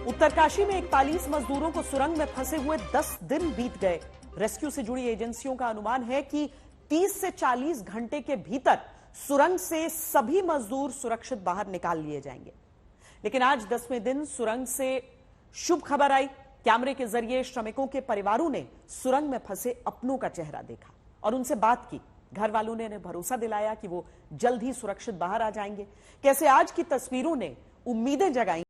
उत्तरकाशी में 41 मजदूरों को सुरंग में फंसे हुए 10 दिन बीत गए। रेस्क्यू से जुड़ी एजेंसियों का अनुमान है कि 30 से 40 घंटे के भीतर सुरंग से सभी मजदूर सुरक्षित बाहर निकाल लिए जाएंगे। लेकिन आज 10वें दिन सुरंग से शुभ खबर आई। कैमरे के जरिए श्रमिकों के परिवारों ने सुरंग में फंसे अपनों का चेहरा देखा और उनसे बात की। घर वालों ने भरोसा दिलाया कि वो जल्द ही सुरक्षित बाहर आ जाएंगे। कैसे आज की तस्वीरों ने उम्मीदें जगाई।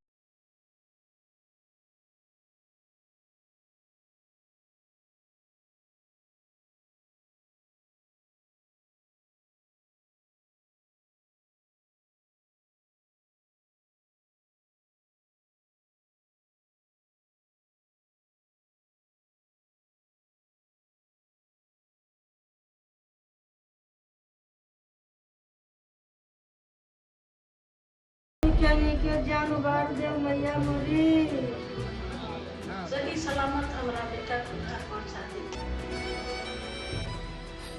क्या जान बार दे मैया मोरी सही सलामत हमारा बेटा पहुंचा दी।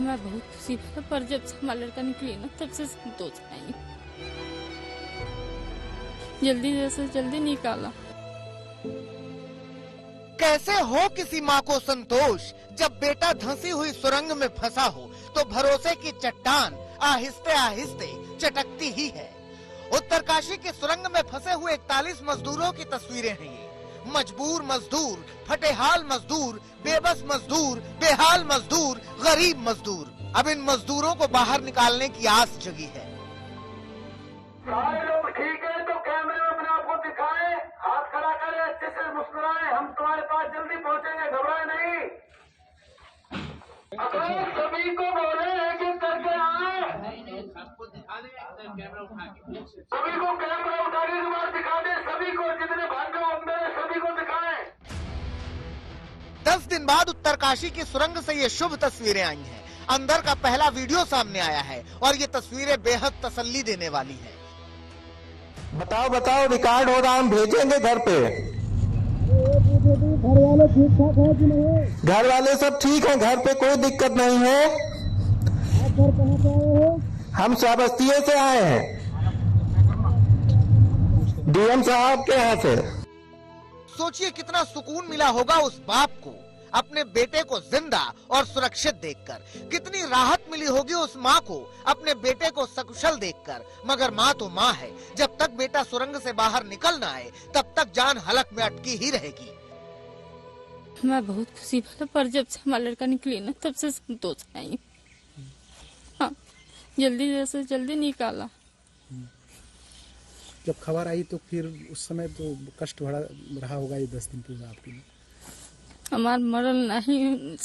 मैं बहुत खुशी पर जब से हमारा लड़का निकली ना तब से संतोष आई। जल्दी जैसे जल्दी निकाला। कैसे हो किसी माँ को संतोष जब बेटा धंसी हुई सुरंग में फंसा हो तो भरोसे की चट्टान आहिस्ते आहिस्ते चटकती ही है। उत्तरकाशी के सुरंग में फंसे हुए 41 मजदूरों की तस्वीरें हैं ये। मजबूर मजदूर, फटेहाल मजदूर, बेबस मजदूर, बेहाल मजदूर, गरीब मजदूर। अब इन मजदूरों को बाहर निकालने की आस जगी है। सारे लोग ठीक है तो कैमरे में अपने आप को दिखाएं, हाथ खड़ा करें, अच्छे से मुस्कुराएं। हम तुम्हारे पास जल्दी पहुंचेंगे, घबराए नहीं। अगर सभी को बोले एक एक करके आए, सभी को कैमरा उठा के बार दिखा दे, सभी को जितने भाग्य मेरे सभी को दिखाएं। 10 दिन बाद उत्तरकाशी की सुरंग से ये शुभ तस्वीरें आई हैं। अंदर का पहला वीडियो सामने आया है और ये तस्वीरें बेहद तसल्ली देने वाली हैं। बताओ रिकॉर्ड हो रहा, हम भेजेंगे घर पे। घर वाले ठीक ठाक है कि नहीं? घर वाले सब ठीक हैं, घर पे कोई दिक्कत नहीं है। आप घर कहाँ से आए हो? हम श्रावस्ती से आए हैं, डीएम साहब के यहाँ से। सोचिए कितना सुकून मिला होगा उस बाप को अपने बेटे को जिंदा और सुरक्षित देखकर। कितनी राहत मिली होगी उस माँ को अपने बेटे को सकुशल देखकर। मगर माँ तो माँ है, जब तक बेटा सुरंग से बाहर निकल ना आए तब तक जान हलक में अटकी ही रहेगी। मैं बहुत खुशी पर जब से हमारा लड़का निकली ना तब से संतोष आई। हाँ, जल्दी जैसे जल्दी निकाला। जब खबर आई तो फिर उस समय तो कष्ट भरा रहा होगा ये 10 दिन पूरा आपके लिए। हमारा मरण नहीं,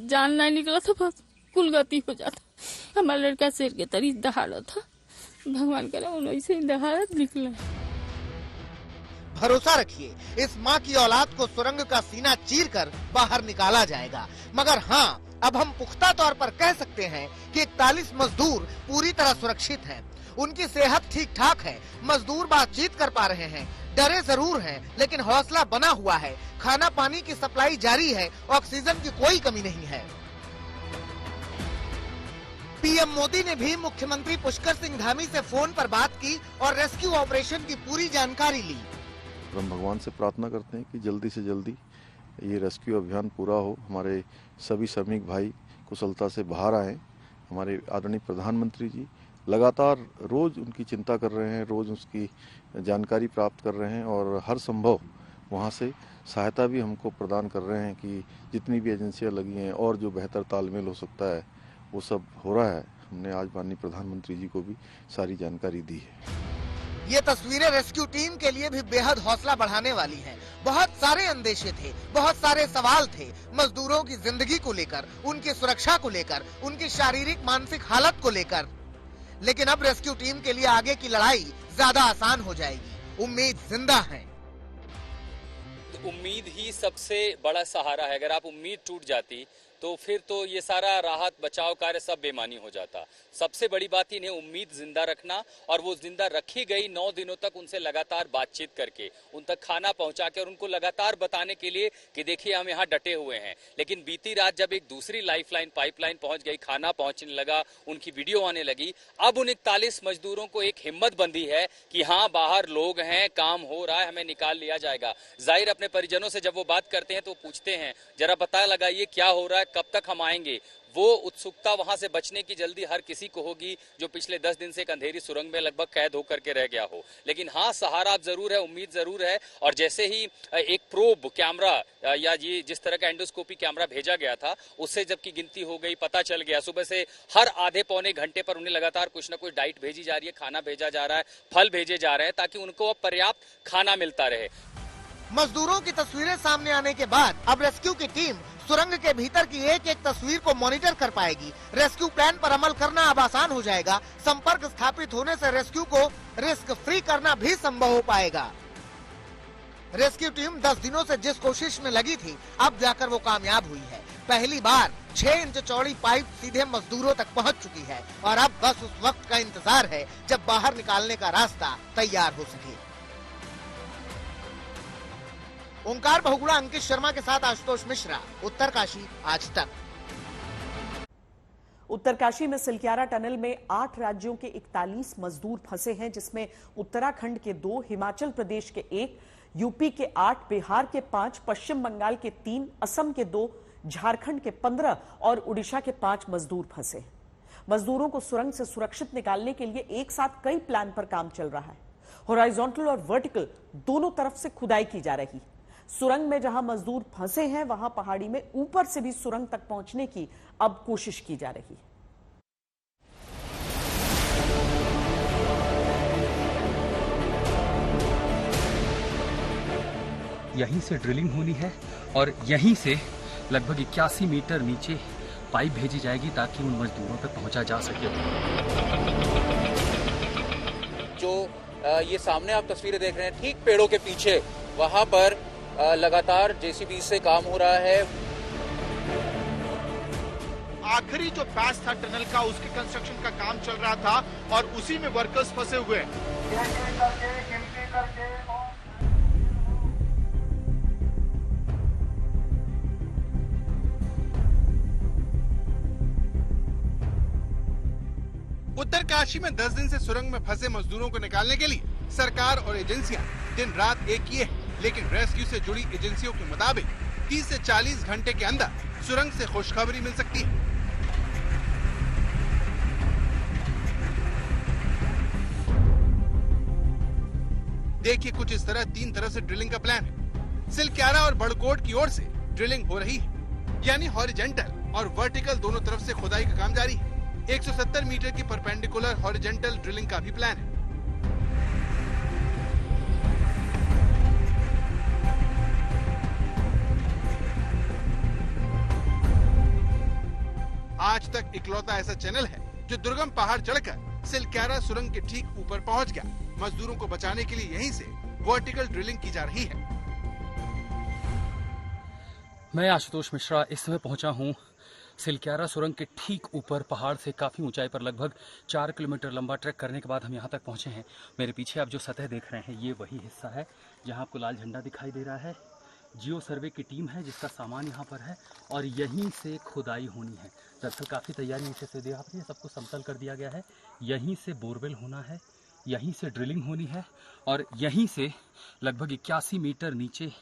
जान नहीं निकला था, बस कुल गति हो जाता। हमारा लड़का शेर के तरी दहाड़ा था, भगवान करे वैसे ही दहाड़ा निकला। भरोसा रखिए इस माँ की औलाद को सुरंग का सीना चीरकर बाहर निकाला जाएगा। मगर हाँ, अब हम पुख्ता तौर पर कह सकते हैं कि 41 मजदूर पूरी तरह सुरक्षित हैं। उनकी सेहत ठीक ठाक है, मजदूर बातचीत कर पा रहे हैं, डरे जरूर हैं लेकिन हौसला बना हुआ है। खाना पानी की सप्लाई जारी है, ऑक्सीजन की कोई कमी नहीं है। पीएम मोदी ने भी मुख्यमंत्री पुष्कर सिंह धामी से फोन पर बात की और रेस्क्यू ऑपरेशन की पूरी जानकारी ली। हम भगवान से प्रार्थना करते हैं कि जल्दी से जल्दी ये रेस्क्यू अभियान पूरा हो, हमारे सभी श्रमिक भाई कुशलता से बाहर आएं। हमारे आदरणीय प्रधानमंत्री जी लगातार रोज उनकी चिंता कर रहे हैं, रोज उसकी जानकारी प्राप्त कर रहे हैं और हर संभव वहाँ से सहायता भी हमको प्रदान कर रहे हैं कि जितनी भी एजेंसियाँ लगी हैं और जो बेहतर तालमेल हो सकता है वो सब हो रहा है। हमने आज माननीय प्रधानमंत्री जी को भी सारी जानकारी दी है। ये तस्वीरें रेस्क्यू टीम के लिए भी बेहद हौसला बढ़ाने वाली हैं। बहुत सारे अंदेशे थे, बहुत सारे सवाल थे मजदूरों की जिंदगी को लेकर, उनकी सुरक्षा को लेकर, उनकी शारीरिक मानसिक हालत को लेकर। लेकिन अब रेस्क्यू टीम के लिए आगे की लड़ाई ज्यादा आसान हो जाएगी। उम्मीद जिंदा है। तो उम्मीद ही सबसे बड़ा सहारा है। अगर आप उम्मीद टूट जाती तो फिर तो ये सारा राहत बचाव कार्य सब बेमानी हो जाता। सबसे बड़ी बात इन्हें उम्मीद जिंदा रखना, और वो जिंदा रखी गई 9 दिनों तक उनसे लगातार बातचीत करके, उन तक खाना पहुंचा के और उनको लगातार बताने के लिए कि देखिए हम यहाँ डटे हुए हैं। लेकिन बीती रात जब एक दूसरी लाइफलाइन पाइपलाइन पहुंच गई, खाना पहुंचने लगा, उनकी वीडियो आने लगी, अब उन 41 मजदूरों को एक हिम्मत बंधी है कि हाँ बाहर लोग हैं, काम हो रहा है, हमें निकाल लिया जाएगा। जाहिर अपने परिजनों से जब वो बात करते हैं तो पूछते हैं जरा पता लगाइए क्या हो रहा है, कब तक हम आएंगे। वो उत्सुकता वहां से बचने की जल्दी हर किसी को होगी जो पिछले 10 दिन से एक अंधेरी सुरंग में लगभग कैद होकर के रह गया हो। लेकिन हाँ, सहारा अब जरूर है, उम्मीद जरूर है। और जैसे ही एक प्रोब कैमरा या ये जिस तरह का एंडोस्कोपी कैमरा भेजा गया था, उससे जबकि गिनती हो गई, पता चल गया सुबह से हर आधे पौने घंटे पर उन्हें लगातार कुछ न कुछ डाइट भेजी जा रही है, खाना भेजा जा रहा है, फल भेजे जा रहे हैं ताकि उनको अब पर्याप्त खाना मिलता रहे। मजदूरों की तस्वीरें सामने आने के बाद अब रेस्क्यू की टीम सुरंग के भीतर की एक एक तस्वीर को मॉनिटर कर पाएगी। रेस्क्यू प्लान पर अमल करना अब आसान हो जाएगा। संपर्क स्थापित होने से रेस्क्यू को रिस्क फ्री करना भी संभव हो पाएगा। रेस्क्यू टीम 10 दिनों से जिस कोशिश में लगी थी, अब जाकर वो कामयाब हुई है। पहली बार 6 इंच चौड़ी पाइप सीधे मजदूरों तक पहुंच चुकी है और अब बस उस वक्त का इंतजार है जब बाहर निकालने का रास्ता तैयार हो सके। ओंकार बहुगुणा, अंकित शर्मा के साथ आशुतोष मिश्रा, उत्तरकाशी आज तक। उत्तरकाशी में सिलक्यारा टनल में 8 राज्यों के 41 मजदूर फंसे हैं, जिसमें उत्तराखंड के 2, हिमाचल प्रदेश के 1, यूपी के 8, बिहार के 5, पश्चिम बंगाल के 3, असम के 2, झारखंड के 15 और उड़ीसा के 5 मजदूर फंसे हैं। मजदूरों को सुरंग से सुरक्षित निकालने के लिए एक साथ कई प्लान पर काम चल रहा है। हॉरिजॉन्टल और वर्टिकल दोनों तरफ से खुदाई की जा रही। सुरंग में जहां मजदूर फंसे हैं, वहां पहाड़ी में ऊपर से भी सुरंग तक पहुंचने की अब कोशिश की जा रही है। यहीं से ड्रिलिंग होनी है और यहीं से लगभग 81 मीटर नीचे पाइप भेजी जाएगी ताकि उन मजदूरों तक पहुंचा जा सके। जो ये सामने आप तस्वीरें देख रहे हैं, ठीक पेड़ों के पीछे वहां पर लगातार जेसीबी से काम हो रहा है। आखिरी जो पैच था टनल का, उसके कंस्ट्रक्शन का काम चल रहा था और उसी में वर्कर्स फंसे हुए हैं। उत्तरकाशी में 10 दिन से सुरंग में फंसे मजदूरों को निकालने के लिए सरकार और एजेंसियां दिन रात एक किए हैं, लेकिन रेस्क्यू से जुड़ी एजेंसियों के मुताबिक 30 से 40 घंटे के अंदर सुरंग से खुशखबरी मिल सकती है। देखिए कुछ इस तरह 3 तरह से ड्रिलिंग का प्लान है। सिलक्यारा और बड़कोट की ओर से ड्रिलिंग हो रही है, यानी हॉरिजॉन्टल और वर्टिकल दोनों तरफ से खुदाई का काम जारी है। 170 मीटर की परपेंडिकुलर हॉरिजॉन्टल ड्रिलिंग का भी प्लान है। आज तक इकलौता ऐसा चैनल है जो दुर्गम पहाड़ चढ़कर सिलक्यारा सुरंग के ठीक ऊपर पहुंच गया। मजदूरों को बचाने के लिए यहीं से वर्टिकल ड्रिलिंग की जा रही है। मैं आशुतोष मिश्रा इस समय पहुंचा हूं सिलक्यारा सुरंग के ठीक ऊपर। पहाड़ से काफ़ी ऊंचाई पर लगभग 4 किलोमीटर लंबा ट्रैक करने के बाद हम यहां तक पहुंचे हैं। मेरे पीछे आप जो सतह देख रहे हैं, ये वही हिस्सा है जहां आपको लाल झंडा दिखाई दे रहा है। जियो सर्वे की टीम है जिसका सामान यहाँ पर है और यहीं से खुदाई होनी है। दरअसल काफ़ी तैयारी नीचे से देखा आपने, सबको समतल कर दिया गया है। यहीं से बोरवेल होना है, यहीं से ड्रिलिंग होनी है और यहीं से लगभग 81 मीटर नीचे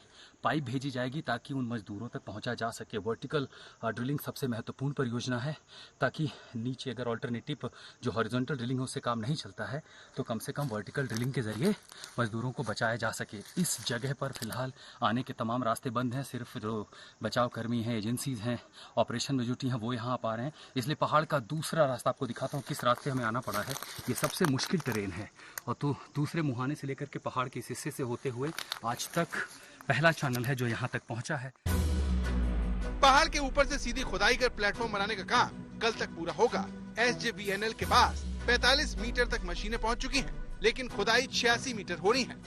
पाइप भेजी जाएगी ताकि उन मजदूरों तक पहुंचा जा सके। वर्टिकल ड्रिलिंग सबसे महत्वपूर्ण परियोजना है ताकि नीचे अगर ऑल्टरनेटिव जो हॉरिजॉन्टल ड्रिलिंग है उससे काम नहीं चलता है तो कम से कम वर्टिकल ड्रिलिंग के जरिए मजदूरों को बचाया जा सके। इस जगह पर फिलहाल आने के तमाम रास्ते बंद हैं, सिर्फ जो बचाव कर्मी हैं, एजेंसीज हैं, ऑपरेशन में जुटी हैं वो यहाँ आ पा रहे हैं। इसलिए पहाड़ का दूसरा रास्ता आपको दिखाता हूँ किस रास्ते हमें आना पड़ा है। ये सबसे मुश्किल ट्रेन है और तो दूसरे मुहाने से लेकर के पहाड़ के इस हिस्से से होते हुए आज तक पहला चैनल है जो यहाँ तक पहुँचा है। पहाड़ के ऊपर से सीधी खुदाई कर प्लेटफॉर्म बनाने का काम कल तक पूरा होगा। SJVNL के पास 45 मीटर तक मशीनें पहुँच चुकी हैं, लेकिन खुदाई 86 मीटर हो रही है।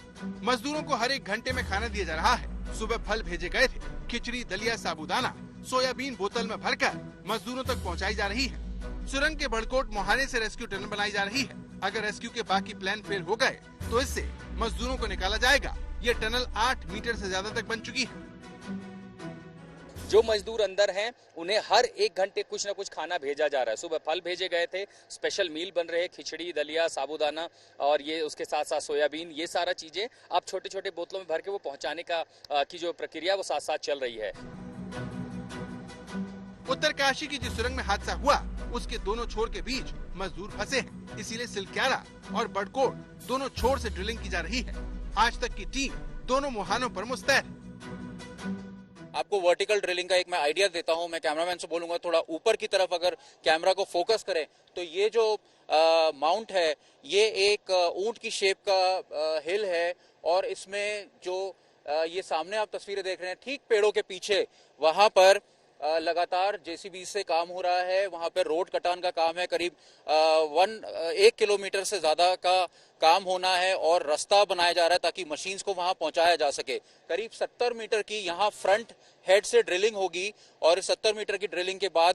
मजदूरों को हर 1 घंटे में खाना दिया जा रहा है। सुबह फल भेजे गए थे, खिचड़ी, दलिया, साबूदाना। सोयाबीन बोतल में भरकर मजदूरों तक पहुंचाई जा रही है। सुरंग के बड़कोट मोहाने से रेस्क्यू टनल बनाई जा रही है। अगर रेस्क्यू के बाकी प्लान फेल हो गए तो इससे मजदूरों को निकाला जाएगा। ये टनल 8 मीटर से ज्यादा तक बन चुकी है। जो मजदूर अंदर हैं उन्हें हर 1 घंटे कुछ न कुछ खाना भेजा जा रहा है। सुबह फल भेजे गए थे, स्पेशल मील बन रहे, खिचड़ी, दलिया, साबूदाना और ये उसके साथ साथ सोयाबीन, ये सारा चीजें अब छोटे छोटे बोतलों में भर के वो पहुंचाने की जो प्रक्रिया वो साथ साथ चल रही है। उत्तरकाशी की जिस सुरंग में हादसा हुआ उसके दोनों छोर के बीच मजदूर फंसे हैं, इसीलिए सिलक्यारा और बड़कोट दोनों छोर से ड्रिलिंग की जा रही है। आज तक की टीम दोनों मुहानों पर मुस्तैद। आपको वर्टिकल ड्रिलिंग का एक मैं आइडिया देता हूं। मैं कैमरामैन से बोलूंगा थोड़ा ऊपर की तरफ अगर कैमरा को फोकस करें तो ये जो माउंट है ये एक ऊंट की शेप का हिल है और इसमें जो ये सामने आप तस्वीरें देख रहे हैं ठीक पेड़ों के पीछे वहां पर लगातार जेसीबी से काम हो रहा है। वहां पर रोड कटान का काम है, करीब 1 किलोमीटर से ज्यादा का काम होना है और रास्ता बनाया जा रहा है ताकि मशीन्स को वहां पहुंचाया जा सके। करीब 70 मीटर की यहां फ्रंट हेड से ड्रिलिंग होगी और 70 मीटर की ड्रिलिंग के बाद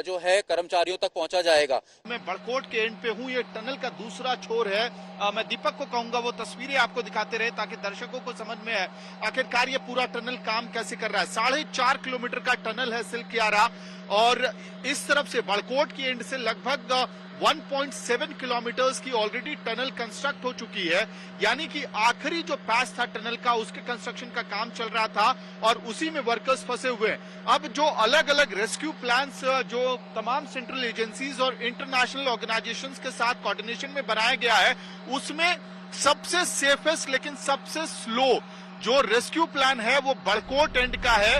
जो है कर्मचारियों तक पहुंचा जाएगा। मैं बड़कोट के एंड पे हूं, ये टनल का दूसरा छोर है। मैं दीपक को कहूंगा वो तस्वीरें आपको दिखाते रहे ताकि दर्शकों को समझ में आए आखिरकार ये पूरा टनल काम कैसे कर रहा है। 4.5 किलोमीटर का टनल है सिलक्यारा और इस तरफ से बड़कोट की एंड से लगभग 1.7 किलोमीटर्स की ऑलरेडी टनल कंस्ट्रक्ट हो चुकी है। यानी कि आखिरी जो पैच था टनल का उसके कंस्ट्रक्शन का काम चल रहा था और उसी में वर्कर्स फंसे हुए हैं। अब जो अलग अलग रेस्क्यू प्लान्स जो तमाम सेंट्रल एजेंसीज और इंटरनेशनल ऑर्गेनाइजेशंस के साथ कोऑर्डिनेशन में बनाया गया है उसमें सबसे सेफेस्ट लेकिन सबसे स्लो जो रेस्क्यू प्लान है वो बड़कोट एंड का है।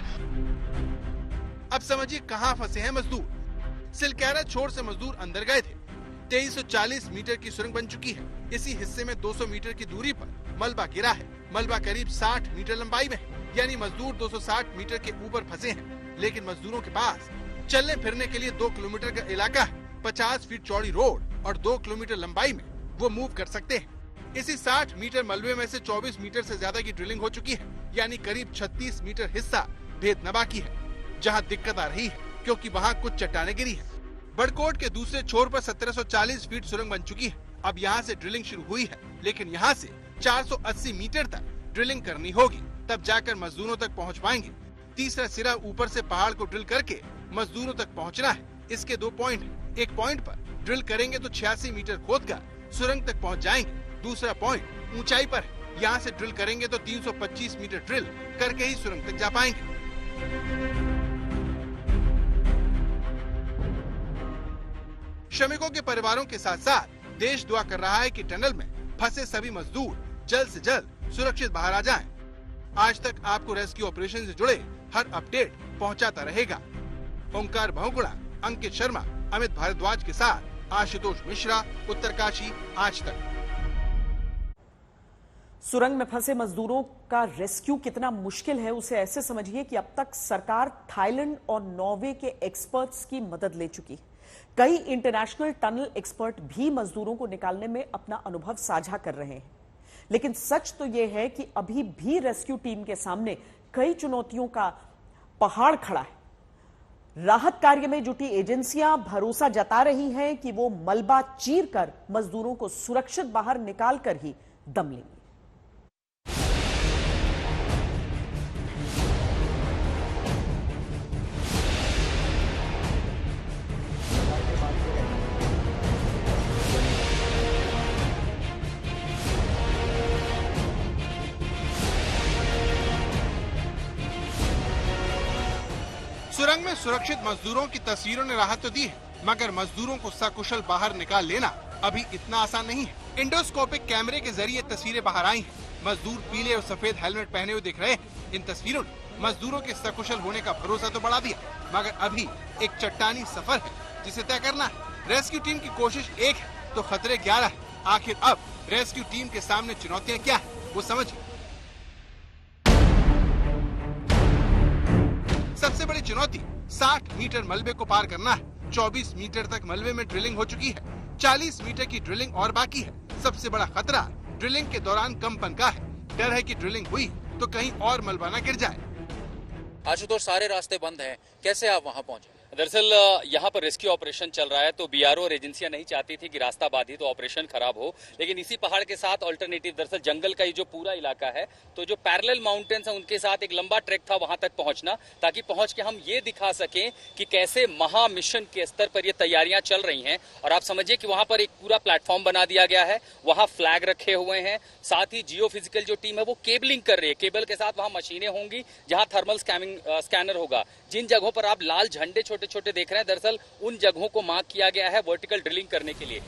अब समझिए कहां फंसे हैं मजदूर। सिलक्यारा छोर से मजदूर अंदर गए थे। 2340 मीटर की सुरंग बन चुकी है। इसी हिस्से में 200 मीटर की दूरी पर मलबा गिरा है। मलबा करीब 60 मीटर लंबाई में है, यानी मजदूर 260 मीटर के ऊपर फंसे हैं। लेकिन मजदूरों के पास चलने फिरने के लिए 2 किलोमीटर का इलाका है। 50 फीट चौड़ी रोड और 2 किलोमीटर लंबाई में वो मूव कर सकते हैं। इसी 60 मीटर मलबे में से 24 मीटर से ज्यादा की ड्रिलिंग हो चुकी है, यानी करीब 36 मीटर हिस्सा भेद न बाकी है। जहाँ दिक्कत आ रही है क्योंकि वहाँ कुछ चट्टानें गिरी है। बड़कोट के दूसरे छोर पर 1740 फीट सुरंग बन चुकी है। अब यहाँ से ड्रिलिंग शुरू हुई है, लेकिन यहाँ से 480 मीटर तक ड्रिलिंग करनी होगी, तब जाकर मजदूरों तक पहुँच पाएंगे। तीसरा सिरा ऊपर से पहाड़ को ड्रिल करके मजदूरों तक पहुँचना है। इसके 2 पॉइंट हैं। एक पॉइंट पर ड्रिल करेंगे तो 86 मीटर खोदकर सुरंग तक पहुँच जाएंगे। दूसरा पॉइंट ऊंचाई पर है। यहाँ से ड्रिल करेंगे तो 325 मीटर ड्रिल करके ही सुरंग तक जा पाएंगे। श्रमिकों के परिवारों के साथ साथ देश दुआ कर रहा है कि टनल में फंसे सभी मजदूर जल्द से जल्द सुरक्षित बाहर आ जाएं। आज तक आपको रेस्क्यू ऑपरेशन से जुड़े हर अपडेट पहुंचाता रहेगा। ओंकार बहुगुणा, अंकित शर्मा, अमित भारद्वाज के साथ आशुतोष मिश्रा, उत्तरकाशी, आज तक। सुरंग में फंसे मजदूरों का रेस्क्यू कितना मुश्किल है उसे ऐसे समझिए कि अब तक सरकार थाईलैंड और नॉर्वे के एक्सपर्ट्स की मदद ले चुकी है। कई इंटरनेशनल टनल एक्सपर्ट भी मजदूरों को निकालने में अपना अनुभव साझा कर रहे हैं। लेकिन सच तो यह है कि अभी भी रेस्क्यू टीम के सामने कई चुनौतियों का पहाड़ खड़ा है। राहत कार्य में जुटी एजेंसियां भरोसा जता रही हैं कि वो मलबा चीरकर मजदूरों को सुरक्षित बाहर निकालकर ही दम लेंगे। सुरंग में सुरक्षित मजदूरों की तस्वीरों ने राहत तो दी है, मगर मजदूरों को सकुशल बाहर निकाल लेना अभी इतना आसान नहीं है। इंडोस्कोपिक कैमरे के जरिए तस्वीरें बाहर आई हैं। मजदूर पीले और सफेद हेलमेट पहने हुए दिख रहे हैं। इन तस्वीरों ने मजदूरों के सकुशल होने का भरोसा तो बढ़ा दिया, मगर अभी एक चट्टानी सफर है जिसे तय करना है। रेस्क्यू टीम की कोशिश एक है तो खतरे 11 है। आखिर अब रेस्क्यू टीम के सामने चुनौतियाँ क्या है वो समझिए। सबसे बड़ी चुनौती 60 मीटर मलबे को पार करना है। 24 मीटर तक मलबे में ड्रिलिंग हो चुकी है। 40 मीटर की ड्रिलिंग और बाकी है। सबसे बड़ा खतरा ड्रिलिंग के दौरान कंपन का है। डर है कि ड्रिलिंग हुई तो कहीं और मलबा न गिर जाए। आशुतोष, सारे रास्ते बंद हैं, कैसे आप वहां पहुंचे? दरअसल यहाँ पर रेस्क्यू ऑपरेशन चल रहा है, तो बीआरओ और एजेंसियां नहीं चाहती थी कि रास्ता बाधित तो ऑपरेशन खराब हो, लेकिन इसी पहाड़ के साथ ऑल्टरनेटिव, दरअसल जंगल का ये जो पूरा इलाका है, तो जो पैरेलल माउंटेन्स है उनके साथ एक लंबा ट्रैक था वहां तक पहुंचना, ताकि पहुंच के हम ये दिखा सकें कि कैसे महा मिशन के स्तर पर ये तैयारियां चल रही हैं। और आप समझिए कि वहां पर एक पूरा प्लेटफॉर्म बना दिया गया है, वहां फ्लैग रखे हुए हैं, साथ ही जियो फिजिकल जो टीम है वो केबलिंग कर रही है, केबल के साथ वहां मशीनें होंगी जहां थर्मल स्कैनर होगा। जिन जगहों पर आप लाल झंडे छोटे छोटे देख रहे हैं, दरअसल उन जगहों को मार्क किया गया है वर्टिकल ड्रिलिंग करने के लिए।